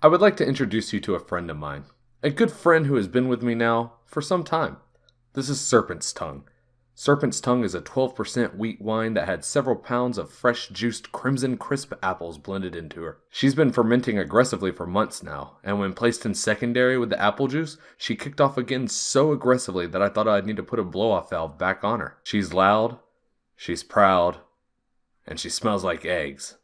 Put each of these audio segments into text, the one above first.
I would like to introduce you to a friend of mine. A good friend who has been with me now for some time. This is Serpent's Tongue. Serpent's Tongue is a 12% wheat wine that had several pounds of fresh juiced Crimson Crisp apples blended into her. She's been fermenting aggressively for months now, and when placed in secondary with the apple juice, she kicked off again so aggressively that I thought I'd need to put a blow-off valve back on her. She's loud, she's proud, and she smells like eggs.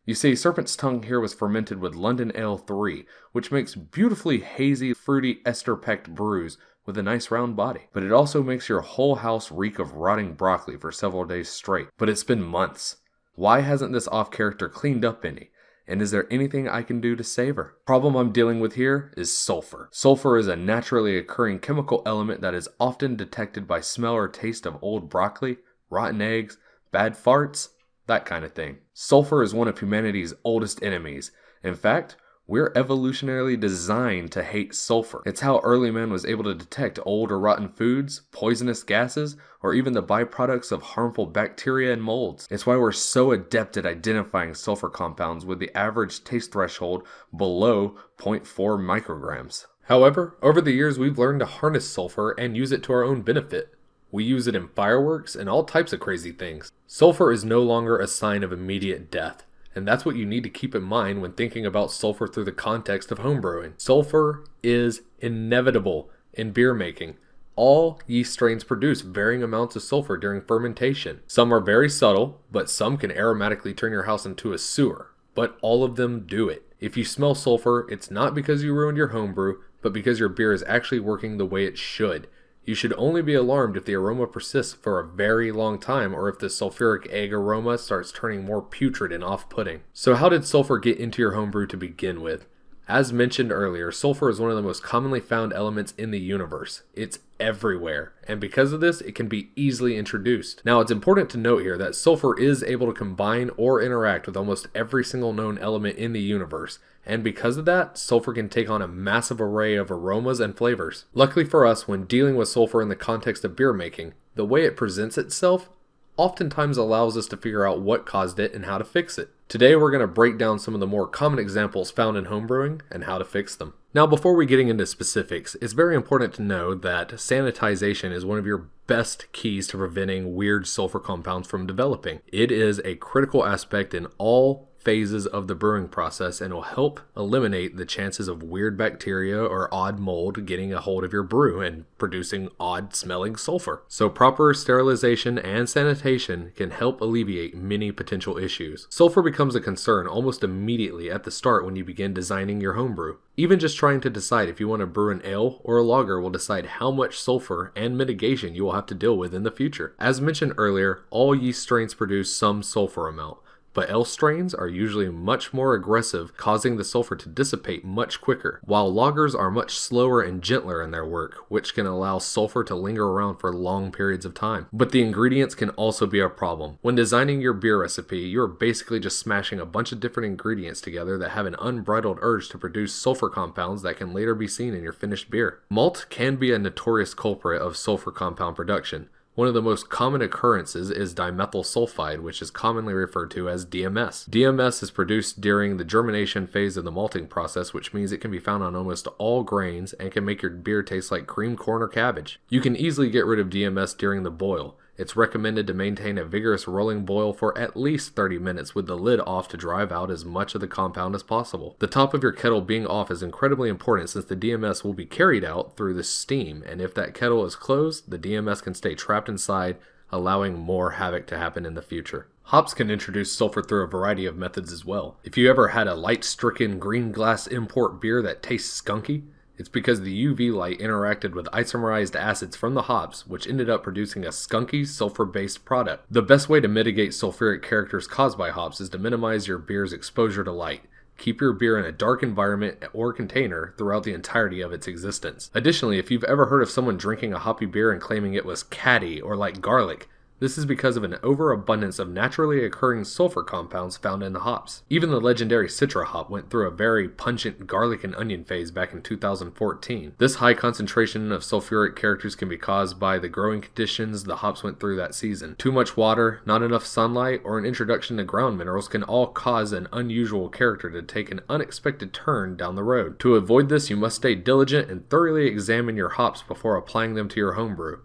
You see, Serpent's Tongue here was fermented with London Ale 3, which makes beautifully hazy, fruity, ester-pecked brews with a nice round body. But it also makes your whole house reek of rotting broccoli for several days straight. But it's been months. Why hasn't this off-character cleaned up any? And is there anything I can do to save her? Problem I'm dealing with here is sulfur. Sulfur is a naturally occurring chemical element that is often detected by smell or taste of old broccoli, rotten eggs, bad farts, that kind of thing. Sulfur is one of humanity's oldest enemies. In fact, we're evolutionarily designed to hate sulfur. It's how early man was able to detect old or rotten foods, poisonous gases, or even the byproducts of harmful bacteria and molds. It's why we're so adept at identifying sulfur compounds with the average taste threshold below 0.4 micrograms. However, over the years we've learned to harness sulfur and use it to our own benefit. We use it in fireworks and all types of crazy things. Sulfur is no longer a sign of immediate death, and that's what you need to keep in mind when thinking about sulfur through the context of homebrewing. Sulfur is inevitable in beer making. All yeast strains produce varying amounts of sulfur during fermentation. Some are very subtle, but some can aromatically turn your house into a sewer. But all of them do it. If you smell sulfur, it's not because you ruined your homebrew, but because your beer is actually working the way it should. You should only be alarmed if the aroma persists for a very long time or if the sulfuric egg aroma starts turning more putrid and off-putting. So how did sulfur get into your homebrew to begin with? As mentioned earlier, sulfur is one of the most commonly found elements in the universe. It's everywhere, and because of this, it can be easily introduced. Now, it's important to note here that sulfur is able to combine or interact with almost every single known element in the universe, and because of that, sulfur can take on a massive array of aromas and flavors. Luckily for us, when dealing with sulfur in the context of beer making, the way it presents itself oftentimes allows us to figure out what caused it and how to fix it. Today we're going to break down some of the more common examples found in homebrewing and how to fix them. Now, before we get into specifics, it's very important to know that sanitization is one of your best keys to preventing weird sulfur compounds from developing. It is a critical aspect in all phases of the brewing process and will help eliminate the chances of weird bacteria or odd mold getting a hold of your brew and producing odd smelling sulfur. So proper sterilization and sanitation can help alleviate many potential issues. Sulfur becomes a concern almost immediately at the start when you begin designing your homebrew. Even just trying to decide if you want to brew an ale or a lager will decide how much sulfur and mitigation you will have to deal with in the future. As mentioned earlier, all yeast strains produce some sulfur amount. But ale strains are usually much more aggressive, causing the sulfur to dissipate much quicker, while lagers are much slower and gentler in their work, which can allow sulfur to linger around for long periods of time. But the ingredients can also be a problem. When designing your beer recipe, you're basically just smashing a bunch of different ingredients together that have an unbridled urge to produce sulfur compounds that can later be seen in your finished beer. Malt can be a notorious culprit of sulfur compound production. One of the most common occurrences is dimethyl sulfide, which is commonly referred to as DMS. DMS is produced during the germination phase of the malting process, which means it can be found on almost all grains and can make your beer taste like cream corn or cabbage. You can easily get rid of DMS during the boil. It's recommended to maintain a vigorous rolling boil for at least 30 minutes with the lid off to drive out as much of the compound as possible. The top of your kettle being off is incredibly important since the DMS will be carried out through the steam, and if that kettle is closed, the DMS can stay trapped inside, allowing more havoc to happen in the future. Hops can introduce sulfur through a variety of methods as well. If you ever had a light-stricken green glass import beer that tastes skunky, it's because the UV light interacted with isomerized acids from the hops, which ended up producing a skunky, sulfur-based product. The best way to mitigate sulfuric characters caused by hops is to minimize your beer's exposure to light. Keep your beer in a dark environment or container throughout the entirety of its existence. Additionally, if you've ever heard of someone drinking a hoppy beer and claiming it was catty or like garlic, This is because of an overabundance of naturally occurring sulfur compounds found in the hops. Even the legendary Citra hop went through a very pungent garlic and onion phase back in 2014. This high concentration of sulfuric characters can be caused by the growing conditions the hops went through that season. Too much water, not enough sunlight, or an introduction to ground minerals can all cause an unusual character to take an unexpected turn down the road. To avoid this, you must stay diligent and thoroughly examine your hops before applying them to your homebrew.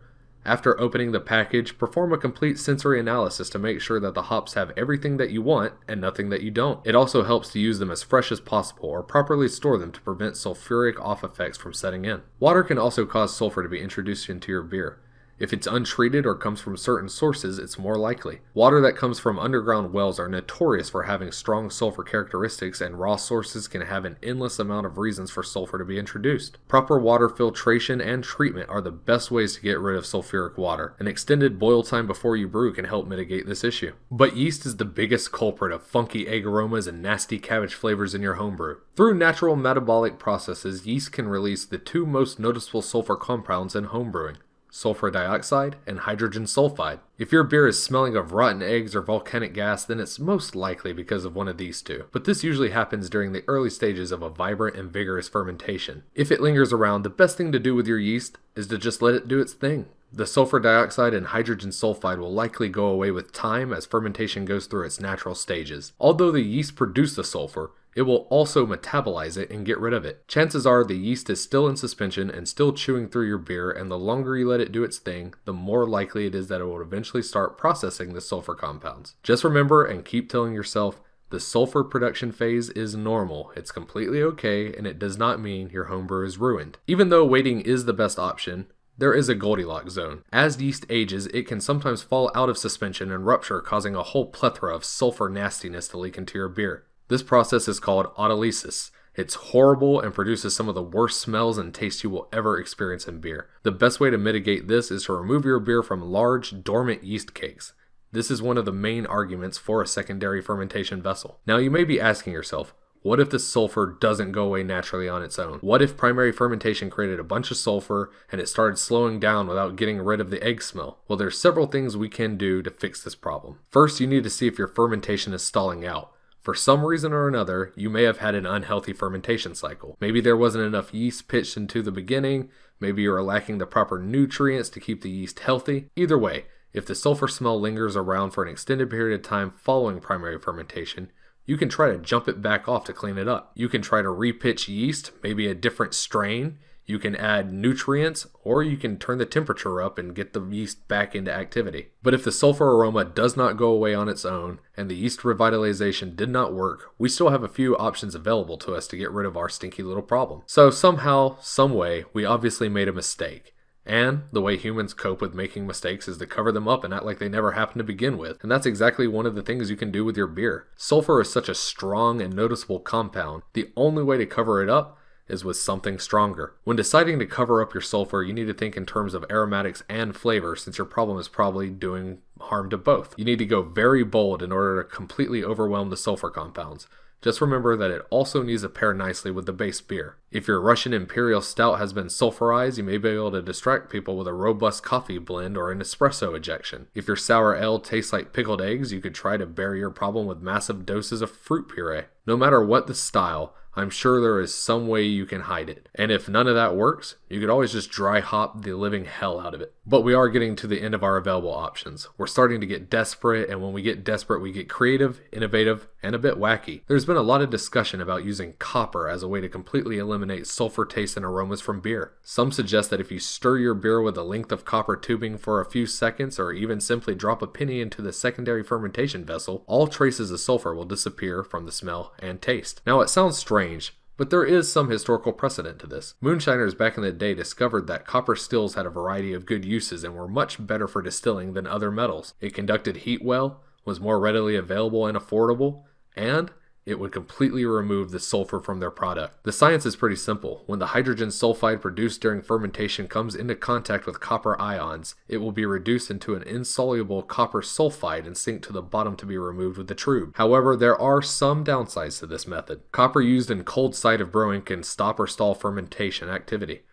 After opening the package, perform a complete sensory analysis to make sure that the hops have everything that you want and nothing that you don't. It also helps to use them as fresh as possible or properly store them to prevent sulfuric off effects from setting in. Water can also cause sulfur to be introduced into your beer. If it's untreated or comes from certain sources, it's more likely. Water that comes from underground wells are notorious for having strong sulfur characteristics, and raw sources can have an endless amount of reasons for sulfur to be introduced. Proper water filtration and treatment are the best ways to get rid of sulfuric water. An extended boil time before you brew can help mitigate this issue. But yeast is the biggest culprit of funky egg aromas and nasty cabbage flavors in your homebrew. Through natural metabolic processes, yeast can release the two most noticeable sulfur compounds in homebrewing: sulfur dioxide and hydrogen sulfide. If your beer is smelling of rotten eggs or volcanic gas, then it's most likely because of one of these two. But this usually happens during the early stages of a vibrant and vigorous fermentation. If it lingers around, the best thing to do with your yeast is to just let it do its thing. The sulfur dioxide and hydrogen sulfide will likely go away with time as fermentation goes through its natural stages. Although the yeast produce the sulfur, it will also metabolize it and get rid of it. Chances are the yeast is still in suspension and still chewing through your beer, and the longer you let it do its thing, the more likely it is that it will eventually start processing the sulfur compounds. Just remember and keep telling yourself, the sulfur production phase is normal, it's completely okay, and it does not mean your homebrew is ruined. Even though waiting is the best option, there is a Goldilocks zone. As yeast ages, it can sometimes fall out of suspension and rupture, causing a whole plethora of sulfur nastiness to leak into your beer. This process is called autolysis. It's horrible and produces some of the worst smells and tastes you will ever experience in beer. The best way to mitigate this is to remove your beer from large, dormant yeast cakes. This is one of the main arguments for a secondary fermentation vessel. Now you may be asking yourself, what if the sulfur doesn't go away naturally on its own? What if primary fermentation created a bunch of sulfur and it started slowing down without getting rid of the egg smell? Well, there's several things we can do to fix this problem. First, you need to see if your fermentation is stalling out. For some reason or another, you may have had an unhealthy fermentation cycle. Maybe there wasn't enough yeast pitched into the beginning, maybe you are lacking the proper nutrients to keep the yeast healthy. Either way, if the sulfur smell lingers around for an extended period of time following primary fermentation, you can try to jump it back off to clean it up. You can try to repitch yeast, maybe a different strain. You can add nutrients, or you can turn the temperature up and get the yeast back into activity. But if the sulfur aroma does not go away on its own, and the yeast revitalization did not work, we still have a few options available to us to get rid of our stinky little problem. So somehow, some way, we obviously made a mistake. And the way humans cope with making mistakes is to cover them up and act like they never happened to begin with. And that's exactly one of the things you can do with your beer. Sulfur is such a strong and noticeable compound. The only way to cover it up is with something stronger. When deciding to cover up your sulfur, you need to think in terms of aromatics and flavor, since your problem is probably doing harm to both. You need to go very bold in order to completely overwhelm the sulfur compounds. Just remember that it also needs to pair nicely with the base beer. If your Russian Imperial Stout has been sulfurized, you may be able to distract people with a robust coffee blend or an espresso ejection. If your sour ale tastes like pickled eggs, you could try to bury your problem with massive doses of fruit puree. No matter what the style, I'm sure there is some way you can hide it. And if none of that works, you could always just dry hop the living hell out of it. But we are getting to the end of our available options. We're starting to get desperate, and when we get desperate, we get creative, innovative, and a bit wacky. There's been a lot of discussion about using copper as a way to completely eliminate sulfur taste and aromas from beer. Some suggest that if you stir your beer with a length of copper tubing for a few seconds, or even simply drop a penny into the secondary fermentation vessel, all traces of sulfur will disappear from the smell and taste. Now it sounds strange, but there is some historical precedent to this. Moonshiners back in the day discovered that copper stills had a variety of good uses and were much better for distilling than other metals. It conducted heat well, was more readily available and affordable, and it would completely remove the sulfur from their product. The science is pretty simple. When the hydrogen sulfide produced during fermentation comes into contact with copper ions, it will be reduced into an insoluble copper sulfide and sink to the bottom to be removed with the trube. However, there are some downsides to this method. Copper used in cold site of brewing can stop or stall fermentation activity.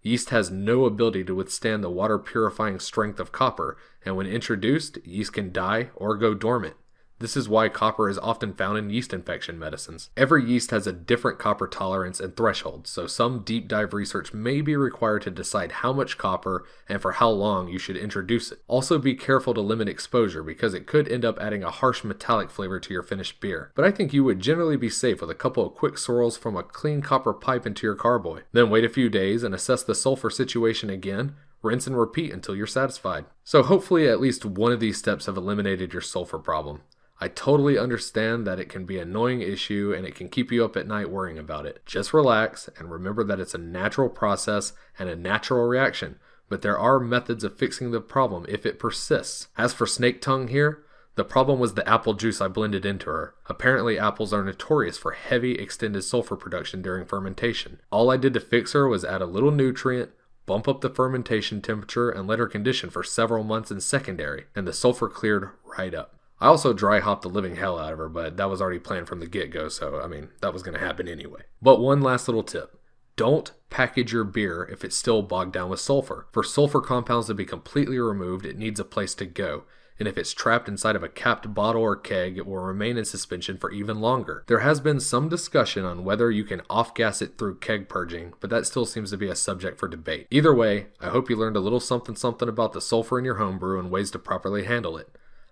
Yeast has no ability to withstand the water purifying strength of copper, and when introduced, yeast can die or go dormant. This is why copper is often found in yeast infection medicines. Every yeast has a different copper tolerance and threshold, so some deep dive research may be required to decide how much copper and for how long you should introduce it. Also be careful to limit exposure because it could end up adding a harsh metallic flavor to your finished beer. But I think you would generally be safe with a couple of quick swirls from a clean copper pipe into your carboy. Then wait a few days and assess the sulfur situation again. Rinse and repeat until you're satisfied. So hopefully at least one of these steps have eliminated your sulfur problem. I totally understand that it can be an annoying issue and it can keep you up at night worrying about it. Just relax and remember that it's a natural process and a natural reaction, but there are methods of fixing the problem if it persists. As for Snake Tongue here, the problem was the apple juice I blended into her. Apparently apples are notorious for heavy extended sulfur production during fermentation. All I did to fix her was add a little nutrient, bump up the fermentation temperature, and let her condition for several months in secondary, and the sulfur cleared right up. I also dry hopped the living hell out of her, but that was already planned from the get-go, so that was going to happen anyway. But one last little tip. Don't package your beer if it's still bogged down with sulfur. For sulfur compounds to be completely removed, it needs a place to go. And if it's trapped inside of a capped bottle or keg, it will remain in suspension for even longer. There has been some discussion on whether you can off-gas it through keg purging, but that still seems to be a subject for debate. Either way, I hope you learned a little something about the sulfur in your homebrew and ways to properly handle it.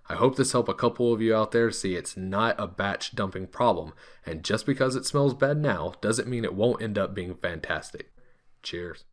I hope this helped a couple of you out there see it's not a batch dumping problem, and just because it smells bad now doesn't mean it won't end up being fantastic. Cheers.